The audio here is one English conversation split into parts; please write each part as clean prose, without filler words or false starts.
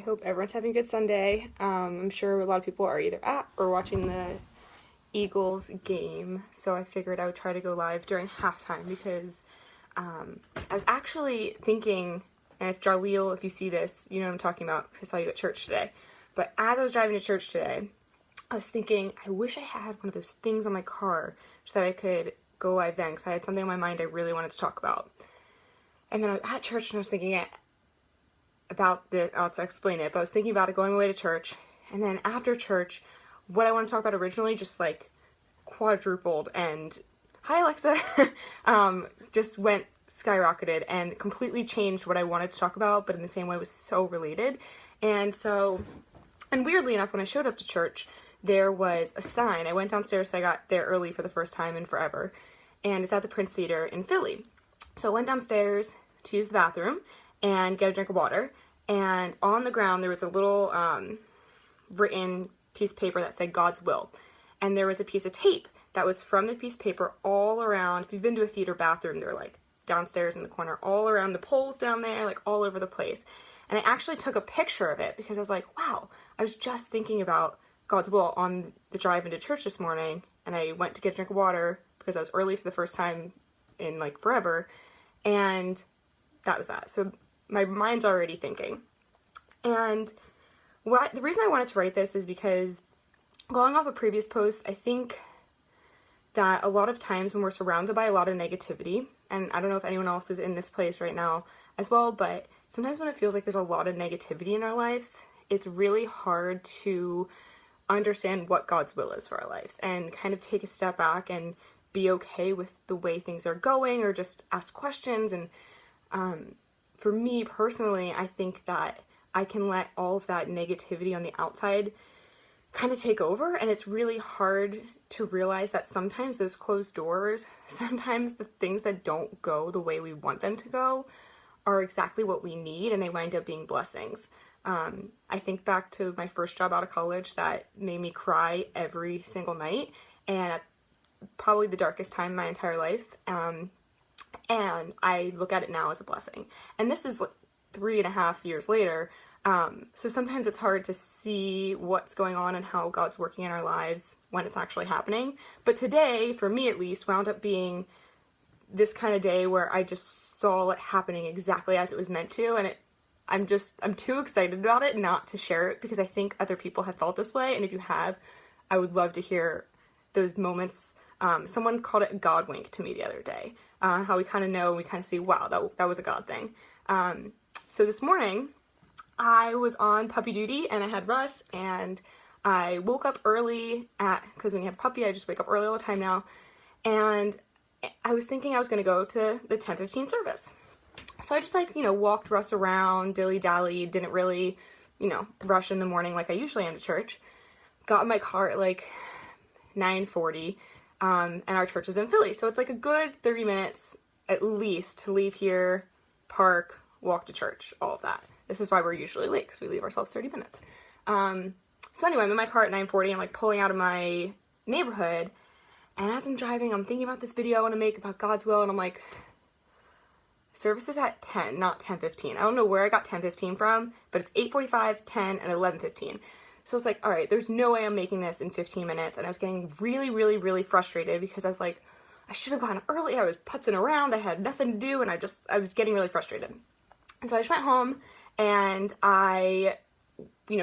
hope everyone's having a good Sunday. I'm sure a lot of people are either at or watching the Eagles game, so I figured I would try to go live during halftime because I was actually thinking, and if Jaleel, if you see this, you know what I'm talking about because I saw you at church today, but as I was driving to church today, I was thinking, I wish I had one of those things on my car so that I could go live then, because I had something on my mind I really wanted to talk about. And then I was at church and I was thinking about I'll explain it, but I was thinking about it going away to church, and then after church, what I want to talk about originally just like quadrupled, and hi Alexa, just went skyrocketed and completely changed what I wanted to talk about, but in the same way was so related. And weirdly enough, when I showed up to church, there was a sign. I went downstairs, so I got there early for the first time in forever, and it's at the Prince Theater in Philly. So I went downstairs to use the bathroom and get a drink of water, and on the ground there was a little written piece of paper that said God's will, and there was a piece of tape that was from the piece of paper all around. If you've been to a theater bathroom, they're like downstairs in the corner, all around the poles down there, like all over the place. And I actually took a picture of it because I was like, wow, I was just thinking about God's will on the drive into church this morning, and I went to get a drink of water because I was early for the first time in like forever, and that was that. So my mind's already thinking. And the reason I wanted to write this is because, going off a previous post, I think that a lot of times when we're surrounded by a lot of negativity, and I don't know if anyone else is in this place right now as well, but sometimes when it feels like there's a lot of negativity in our lives, it's really hard to understand what God's will is for our lives and kind of take a step back and be okay with the way things are going, or just ask questions. And for me personally, I think that I can let all of that negativity on the outside kind of take over, and it's really hard to realize that sometimes those closed doors, sometimes the things that don't go the way we want them to go are exactly what we need, and they wind up being blessings. I think back to my first job out of college that made me cry every single night, and at probably the darkest time in my entire life, and I look at it now as a blessing. And this is like 3.5 years later, so sometimes it's hard to see what's going on and how God's working in our lives when it's actually happening. But today, for me at least, wound up being this kind of day where I just saw it happening exactly as it was meant to, and I'm too excited about it not to share it, because I think other people have felt this way, and if you have, I would love to hear those moments. Someone called it a God wink to me the other day, how we kind of know, we kind of see, wow, that was a God thing. So this morning, I was on puppy duty, and I had Russ, and I woke up early because when you have a puppy, I just wake up early all the time now, and I was thinking I was going to go to the 10:15 service. So I just walked Russ around, dilly-dallied, didn't really, rush in the morning like I usually am to church. Got in my car at like 9:40, and our church is in Philly, so it's like a good 30 minutes at least to leave here, park, walk to church, all of that. This is why we're usually late, because we leave ourselves 30 minutes. So anyway, I'm in my car at 9:40, I'm like pulling out of my neighborhood, and as I'm driving, I'm thinking about this video I want to make about God's will, and I'm like, service is at 10, not 10:15. I don't know where I got 10:15 from, but it's 8:45, 10, and 11:15. So I was like, all right, there's no way I'm making this in 15 minutes. And I was getting really, really, really frustrated because I was like, I should have gone early. I was putzing around. I had nothing to do. And I was getting really frustrated. And so I just went home, and I,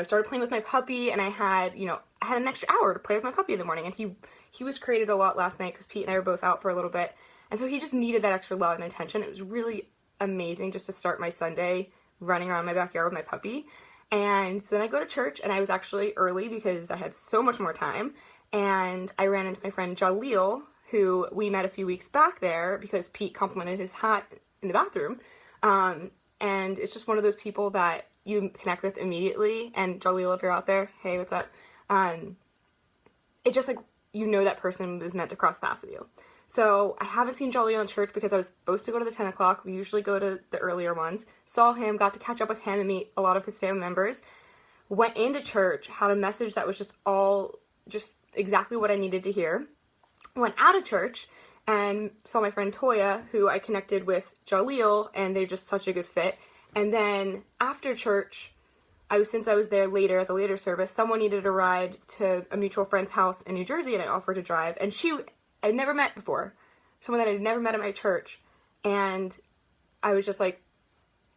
started playing with my puppy, and I had an extra hour to play with my puppy in the morning. And he was created a lot last night because Pete and I were both out for a little bit. And so he just needed that extra love and attention. It was really amazing just to start my Sunday running around my backyard with my puppy. And so then I go to church, and I was actually early because I had so much more time, and I ran into my friend Jaleel, who we met a few weeks back there because Pete complimented his hat in the bathroom, and it's just one of those people that you connect with immediately. And Jaleel, if you're out there, hey, what's up? It's just like, that person was meant to cross paths with you. So I haven't seen Jaleel in church because I was supposed to go to the 10 o'clock. We usually go to the earlier ones. Saw him, got to catch up with him and meet a lot of his family members. Went into church, had a message that was just exactly what I needed to hear. Went out of church and saw my friend Toya, who I connected with Jaleel, and they're just such a good fit. And then after church, since I was there later at the later service, someone needed a ride to a mutual friend's house in New Jersey, and I offered to drive. And I'd never met before, someone that I'd never met at my church, and I was just like,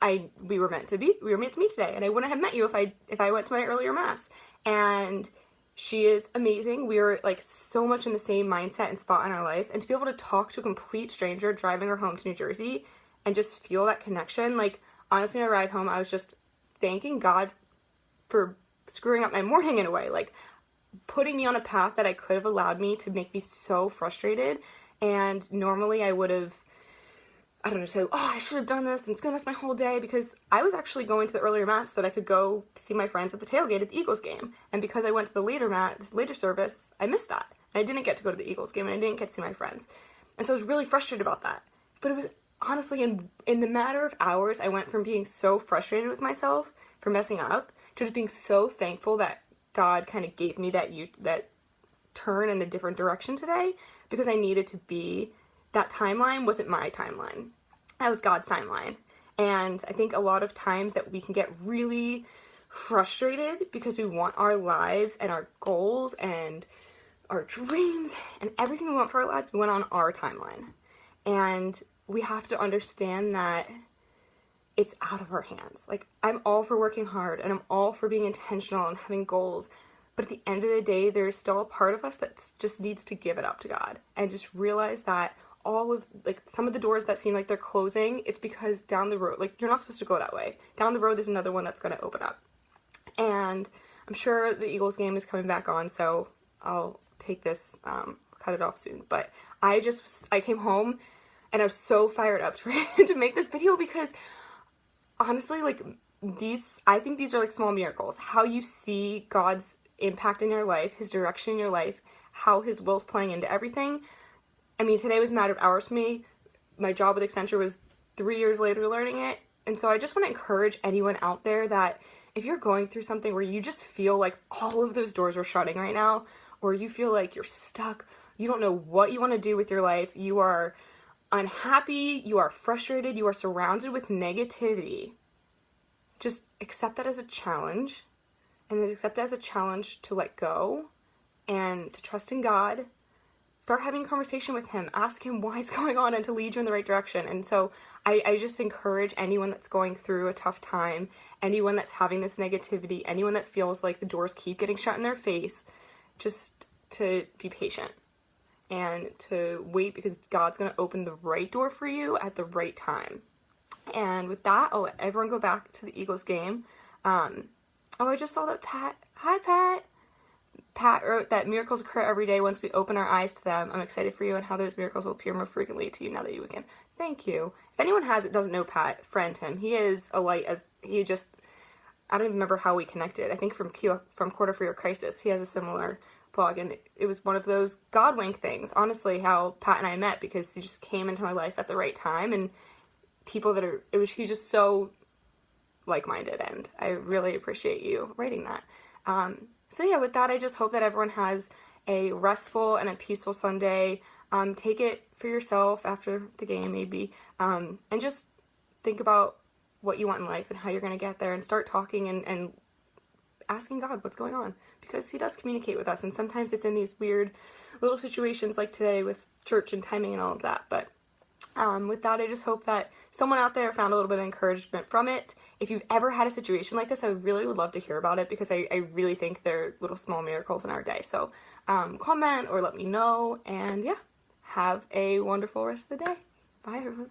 we were meant to meet today, and I wouldn't have met you if I went to my earlier mass. And she is amazing. We were like so much in the same mindset and spot in our life, and to be able to talk to a complete stranger driving her home to New Jersey and just feel that connection, like honestly, on my ride home, I was just thanking God for screwing up my morning in a way, like putting me on a path that I could have allowed me to make me so frustrated. And normally I would have, I don't know, say, oh, I should have done this and it's gonna mess my whole day, because I was actually going to the earlier mass so that I could go see my friends at the tailgate at the Eagles game. And because I went to the later service, I missed that. I didn't get to go to the Eagles game, and I didn't get to see my friends. And so I was really frustrated about that. But it was honestly, in the matter of hours, I went from being so frustrated with myself for messing up to just being so thankful that God kind of gave me that turn in a different direction today, because I needed to be, that timeline wasn't my timeline. That was God's timeline. And I think a lot of times that we can get really frustrated because we want our lives and our goals and our dreams and everything we want for our lives, we want on our timeline. And we have to understand that it's out of our hands. Like, I'm all for working hard, and I'm all for being intentional and having goals, but at the end of the day, there's still a part of us that just needs to give it up to God and just realize that all of, like, some of the doors that seem like they're closing, it's because down the road, like, you're not supposed to go that way. Down the road, there's another one that's going to open up. And I'm sure the Eagles game is coming back on, so I'll take this, cut it off soon. But I came home and I was so fired up to make this video, because honestly, like, I think these are like small miracles. How you see God's impact in your life, his direction in your life, how his will's playing into everything. I mean, today was a matter of hours for me. My job with Accenture was 3 years later learning it. And so I just want to encourage anyone out there that if you're going through something where you just feel like all of those doors are shutting right now, or you feel like you're stuck, you don't know what you want to do with your life, you are unhappy, you are frustrated, you are surrounded with negativity, just accept that as a challenge, and accept it as a challenge to let go and to trust in God. Start having a conversation with him, ask him why it's going on, and to lead you in the right direction. And so I just encourage anyone that's going through a tough time, anyone that's having this negativity, anyone that feels like the doors keep getting shut in their face, just to be patient and to wait, because God's going to open the right door for you at the right time. And with that, I'll let everyone go back to the Eagles game. I just saw that hi Pat. Pat wrote that miracles occur every day once we open our eyes to them. I'm excited for you and how those miracles will appear more frequently to you now that you can. Thank you. If anyone doesn't know Pat, friend him. He is a light I don't even remember how we connected. I think from Quarter for Your Crisis. He has a similar blog, and it was one of those God wink things, honestly, how Pat and I met, because he just came into my life at the right time, and he's just so like-minded, and I really appreciate you writing that. So yeah, with that, I just hope that everyone has a restful and a peaceful Sunday. Take it for yourself after the game, maybe, and just think about what you want in life and how you're going to get there, and start talking and asking God what's going on, because he does communicate with us, and sometimes it's in these weird little situations like today with church and timing and all of that. But with that, I just hope that someone out there found a little bit of encouragement from it. If you've ever had a situation like this, I really would love to hear about it, because I really think they're little small miracles in our day. So comment or let me know, and yeah, have a wonderful rest of the day. Bye, everyone.